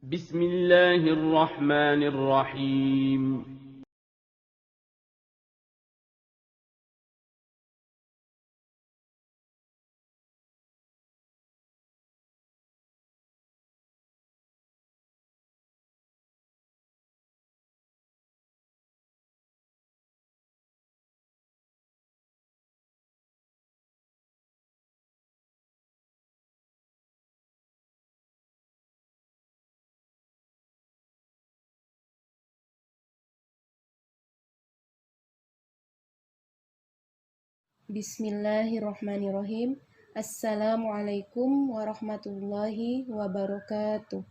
بسم الله الرحمن الرحيم. Bismillahirrahmanirrahim. Assalamualaikum warahmatullahi wabarakatuh.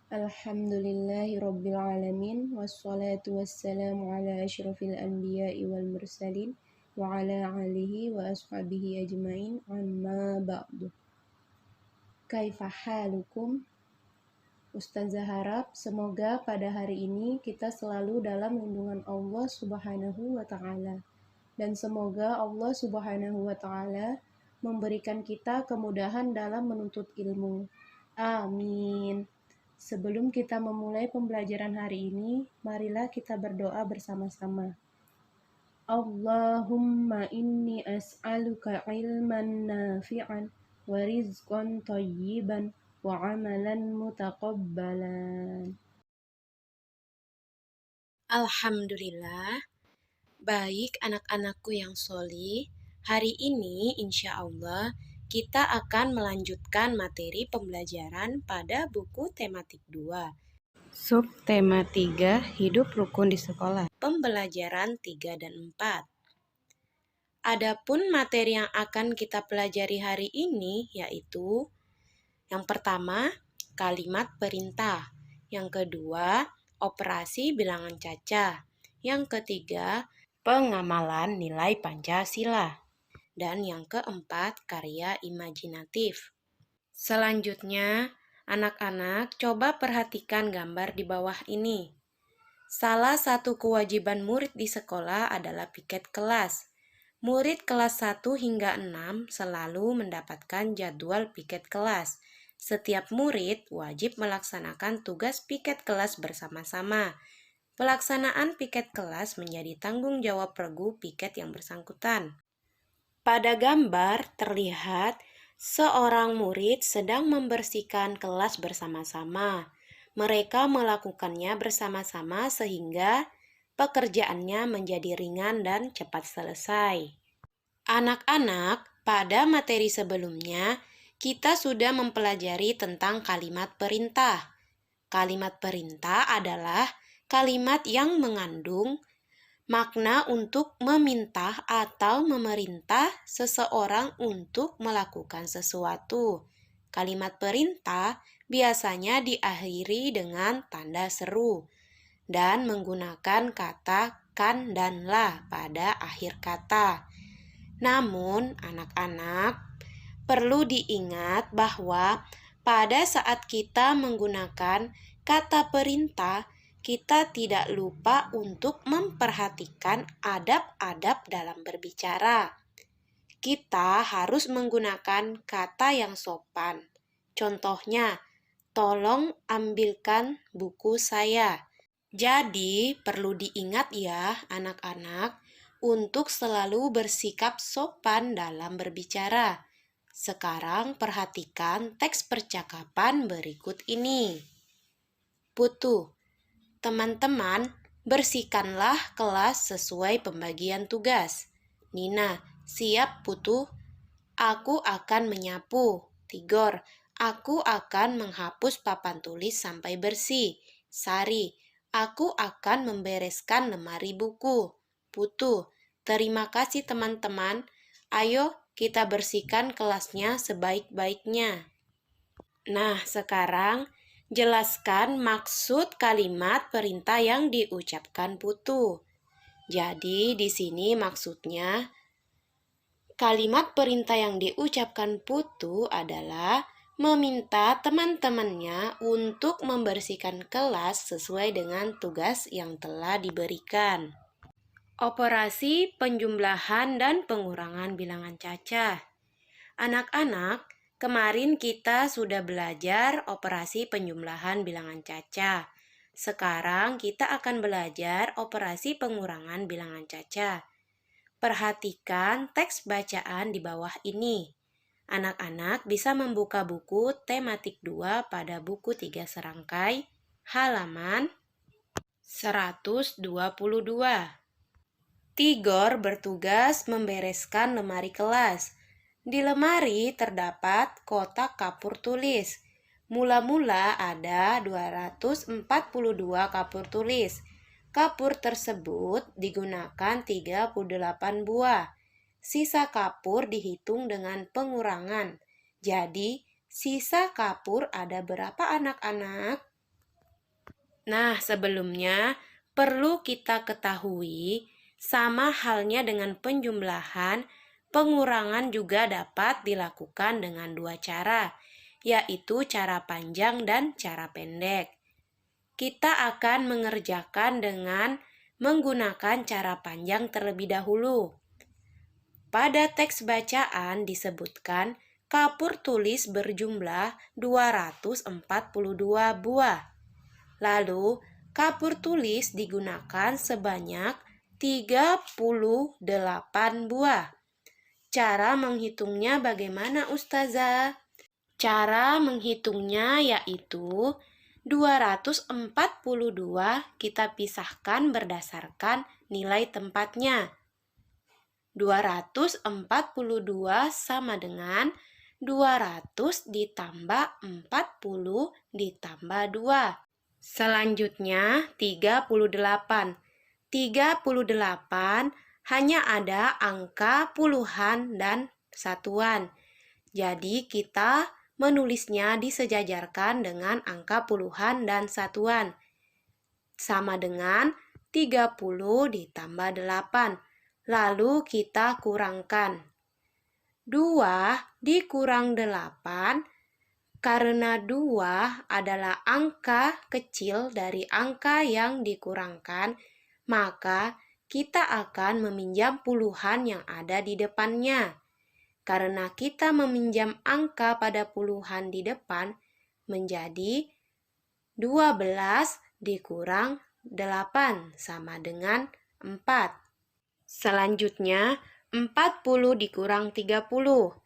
Alhamdulillahi rabbil alamin. Wassalatu wassalamu ala asyrafil anbiya'i wal mursalin wa ala alihi wa ashabihi ajmain, amma ba'du. Kaifa halukum? Ustazah harap semoga pada hari ini kita selalu dalam lindungan Allah Subhanahu wa Ta'ala. Dan semoga Allah Subhanahu wa Ta'ala memberikan kita kemudahan dalam menuntut ilmu. Amin. Sebelum kita memulai pembelajaran hari ini, marilah kita berdoa bersama-sama. Allahumma inni as'aluka ilman nafi'an wa rizqan thayyiban wa amalan mutaqabbalan. Alhamdulillah, baik anak-anakku yang sholih, hari ini insya Allah kita akan melanjutkan materi pembelajaran pada buku tematik 2. Subtema 3, hidup rukun di sekolah. Pembelajaran 3 dan 4. Adapun materi yang akan kita pelajari hari ini yaitu yang pertama, kalimat perintah. Yang kedua, operasi bilangan cacah. Yang ketiga, pengamalan nilai Pancasila. Dan yang keempat, karya imajinatif. Selanjutnya, anak-anak coba perhatikan gambar di bawah ini. Salah satu kewajiban murid di sekolah adalah piket kelas. Murid kelas 1 hingga 6 selalu mendapatkan jadwal piket kelas. Setiap murid wajib melaksanakan tugas piket kelas bersama-sama. Pelaksanaan piket kelas menjadi tanggung jawab regu piket yang bersangkutan. Pada gambar terlihat seorang murid sedang membersihkan kelas bersama-sama. Mereka melakukannya bersama-sama sehingga pekerjaannya menjadi ringan dan cepat selesai. Anak-anak, pada materi sebelumnya kita sudah mempelajari tentang kalimat perintah. Kalimat perintah adalah kalimat yang mengandung makna untuk meminta atau memerintah seseorang untuk melakukan sesuatu. Kalimat perintah biasanya diakhiri dengan tanda seru dan menggunakan kata kan dan la pada akhir kata. Namun, anak-anak perlu diingat bahwa pada saat kita menggunakan kata perintah, kita tidak lupa untuk memperhatikan adab-adab dalam berbicara. Kita harus menggunakan kata yang sopan. Contohnya, tolong ambilkan buku saya. Jadi, perlu diingat ya anak-anak untuk selalu bersikap sopan dalam berbicara. Sekarang perhatikan teks percakapan berikut ini. Putu, teman-teman, bersihkanlah kelas sesuai pembagian tugas. Nina, siap Putu. Aku akan menyapu. Tigor, aku akan menghapus papan tulis sampai bersih. Sari, aku akan membereskan lemari buku. Putu, terima kasih teman-teman. Ayo kita bersihkan kelasnya sebaik-baiknya. Nah, sekarang jelaskan maksud kalimat perintah yang diucapkan Putu. Jadi, di sini maksudnya kalimat perintah yang diucapkan Putu adalah meminta teman-temannya untuk membersihkan kelas sesuai dengan tugas yang telah diberikan. Operasi penjumlahan dan pengurangan bilangan cacah. Anak-anak, Kemarin kita sudah belajar operasi penjumlahan bilangan caca. Sekarang kita akan belajar operasi pengurangan bilangan caca. Perhatikan teks bacaan di bawah ini. Anak-anak bisa membuka buku tematik 2 pada buku 3 serangkai, halaman 122. Tigor bertugas membereskan lemari kelas. Di lemari terdapat kotak kapur tulis. Mula-mula ada 242 kapur tulis. Kapur tersebut digunakan 38 buah. Sisa kapur dihitung dengan pengurangan. Jadi, sisa kapur ada berapa anak-anak? Nah, sebelumnya perlu kita ketahui, sama halnya dengan penjumlahan, pengurangan juga dapat dilakukan dengan dua cara, yaitu cara panjang dan cara pendek. Kita akan mengerjakan dengan menggunakan cara panjang terlebih dahulu. Pada teks bacaan disebutkan kapur tulis berjumlah 242 buah. Lalu, kapur tulis digunakan sebanyak 38 buah. Cara menghitungnya bagaimana, Ustazah? Cara menghitungnya yaitu 242 kita pisahkan berdasarkan nilai tempatnya. 242 sama dengan 200 ditambah 40 ditambah 2. Selanjutnya 38. 38 hanya ada angka puluhan dan satuan. Jadi kita menulisnya disejajarkan dengan angka puluhan dan satuan. Sama dengan 30 ditambah 8. Lalu kita kurangkan. 2 dikurang 8, karena 2 adalah angka kecil dari angka yang dikurangkan, maka kita akan meminjam puluhan yang ada di depannya. Karena kita meminjam angka pada puluhan di depan, menjadi 12 dikurang 8 sama dengan 4. Selanjutnya, 40 dikurang 30.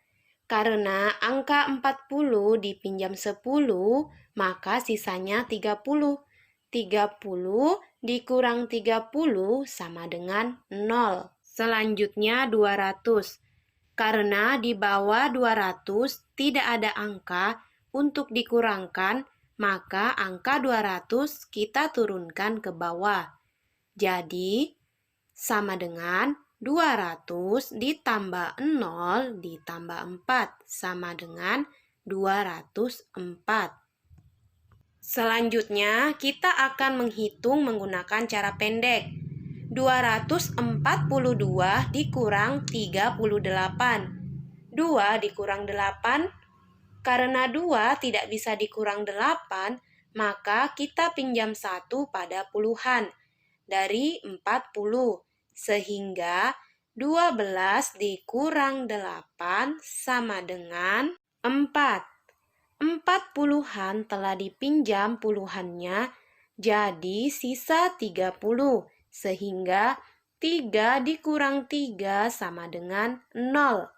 Karena angka 40 dipinjam 10, maka sisanya 30. 30 dikurang 30 sama dengan 0. Selanjutnya 200. Karena di bawah 200 tidak ada angka untuk dikurangkan, maka angka 200 kita turunkan ke bawah. Jadi, sama dengan 200 ditambah 0 ditambah 4 sama dengan 204. Selanjutnya, kita akan menghitung menggunakan cara pendek. 242 dikurang 38. 2 dikurang 8. Karena 2 tidak bisa dikurang 8, maka kita pinjam 1 pada puluhan dari 40. Sehingga 12 dikurang 8 sama dengan 4. 4 puluhan telah dipinjam puluhannya, jadi sisa 30. Sehingga 3 dikurang 3 sama dengan 0.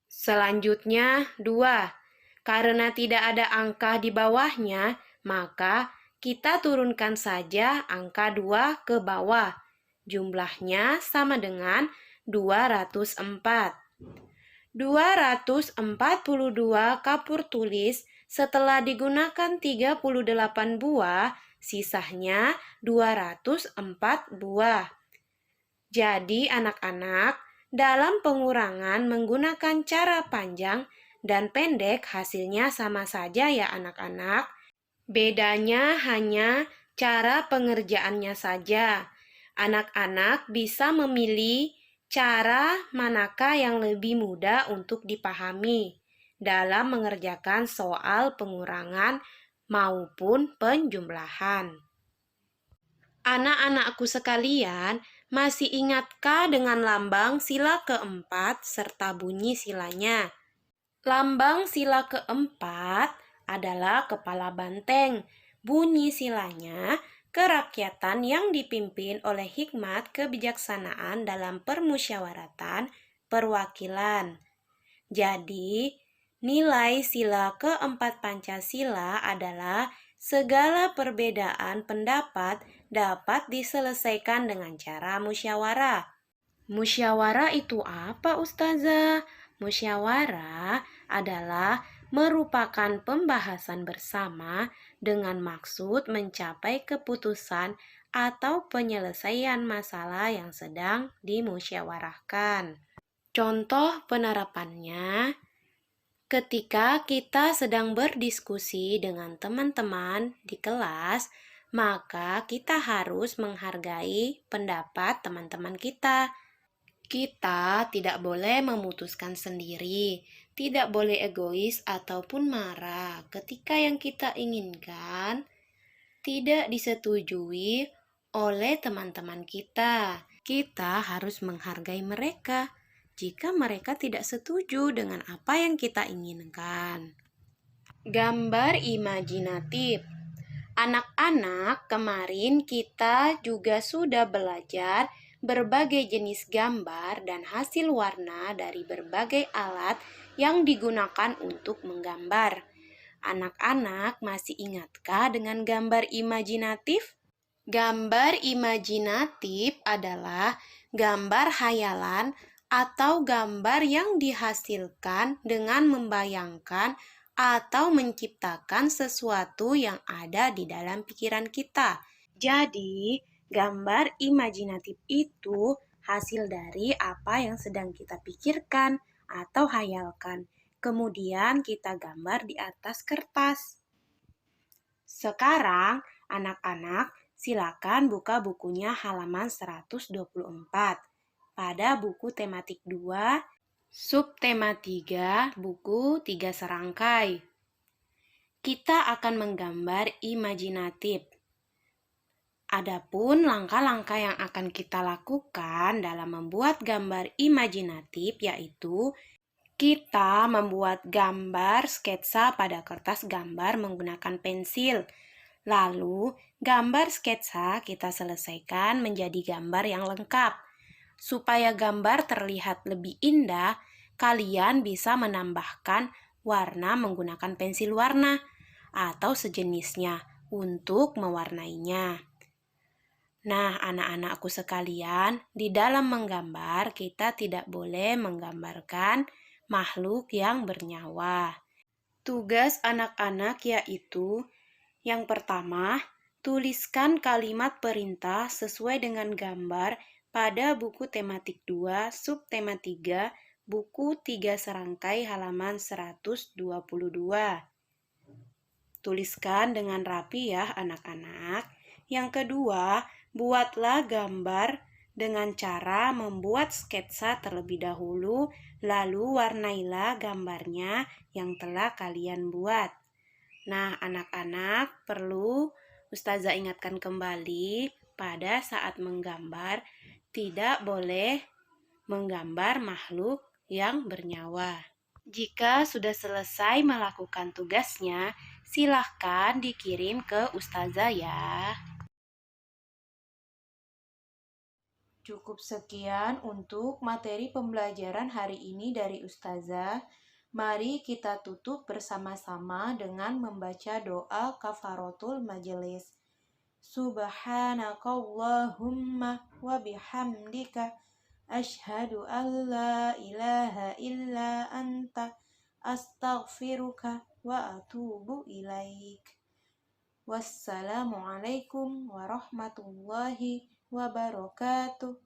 Selanjutnya 2. Karena tidak ada angka di bawahnya, maka kita turunkan saja angka 2 ke bawah. Jumlahnya sama dengan 204. 242 kapur tulis setelah digunakan 38 buah, sisanya 204 buah. Jadi anak-anak, dalam pengurangan menggunakan cara panjang dan pendek hasilnya sama saja ya anak-anak. Bedanya hanya cara pengerjaannya saja. Anak-anak bisa memilih cara manakah yang lebih mudah untuk dipahami dalam mengerjakan soal pengurangan maupun penjumlahan. Anak-anakku sekalian, masih ingatkah dengan lambang sila keempat serta bunyi silanya? Lambang sila keempat adalah kepala banteng. Bunyi silanya, kerakyatan yang dipimpin oleh hikmat kebijaksanaan dalam permusyawaratan perwakilan. Jadi, nilai sila keempat Pancasila adalah segala perbedaan pendapat dapat diselesaikan dengan cara musyawarah. Musyawarah itu apa, Ustazah? Musyawarah adalah merupakan pembahasan bersama dengan maksud mencapai keputusan atau penyelesaian masalah yang sedang dimusyawarahkan. Contoh penerapannya, ketika kita sedang berdiskusi dengan teman-teman di kelas, maka kita harus menghargai pendapat teman-teman kita. Kita tidak boleh memutuskan sendiri, tidak boleh egois ataupun marah ketika yang kita inginkan tidak disetujui oleh teman-teman kita. Kita harus menghargai mereka jika mereka tidak setuju dengan apa yang kita inginkan. Gambar imajinatif. Anak-anak, kemarin kita juga sudah belajar berbagai jenis gambar dan hasil warna dari berbagai alat yang digunakan untuk menggambar. Anak-anak masih ingatkah dengan gambar imajinatif? Gambar imajinatif adalah gambar hayalan atau gambar yang dihasilkan dengan membayangkan atau menciptakan sesuatu yang ada di dalam pikiran kita. Jadi, gambar imajinatif itu hasil dari apa yang sedang kita pikirkan atau hayalkan. Kemudian kita gambar di atas kertas. Sekarang, anak-anak, silakan buka bukunya halaman 124. Pada buku tematik 2, subtema 3, buku 3 serangkai. Kita akan menggambar imajinatif. Adapun langkah-langkah yang akan kita lakukan dalam membuat gambar imajinatif yaitu kita membuat gambar sketsa pada kertas gambar menggunakan pensil. Lalu, gambar sketsa kita selesaikan menjadi gambar yang lengkap. Supaya gambar terlihat lebih indah, kalian bisa menambahkan warna menggunakan pensil warna atau sejenisnya untuk mewarnainya. Nah, anak-anakku sekalian, di dalam menggambar kita tidak boleh menggambarkan makhluk yang bernyawa. Tugas anak-anak yaitu yang pertama, tuliskan kalimat perintah sesuai dengan gambar pada buku tematik 2, subtema 3, buku 3 serangkai halaman 122. Tuliskan dengan rapi ya anak-anak. Yang kedua, buatlah gambar dengan cara membuat sketsa terlebih dahulu, lalu warnailah gambarnya yang telah kalian buat. Nah, anak-anak perlu Ustazah ingatkan kembali pada saat menggambar tidak boleh menggambar makhluk yang bernyawa. Jika sudah selesai melakukan tugasnya, silahkan dikirim ke Ustazah ya. Cukup sekian untuk materi pembelajaran hari ini dari Ustazah. Mari kita tutup bersama-sama dengan membaca doa kafaratul majelis. Subhanakallahumma wa bihamdika asyhadu an la ilaha illa anta astaghfiruka wa atubu ilaik. Wassalamualaikum warahmatullahi wabarakatuh.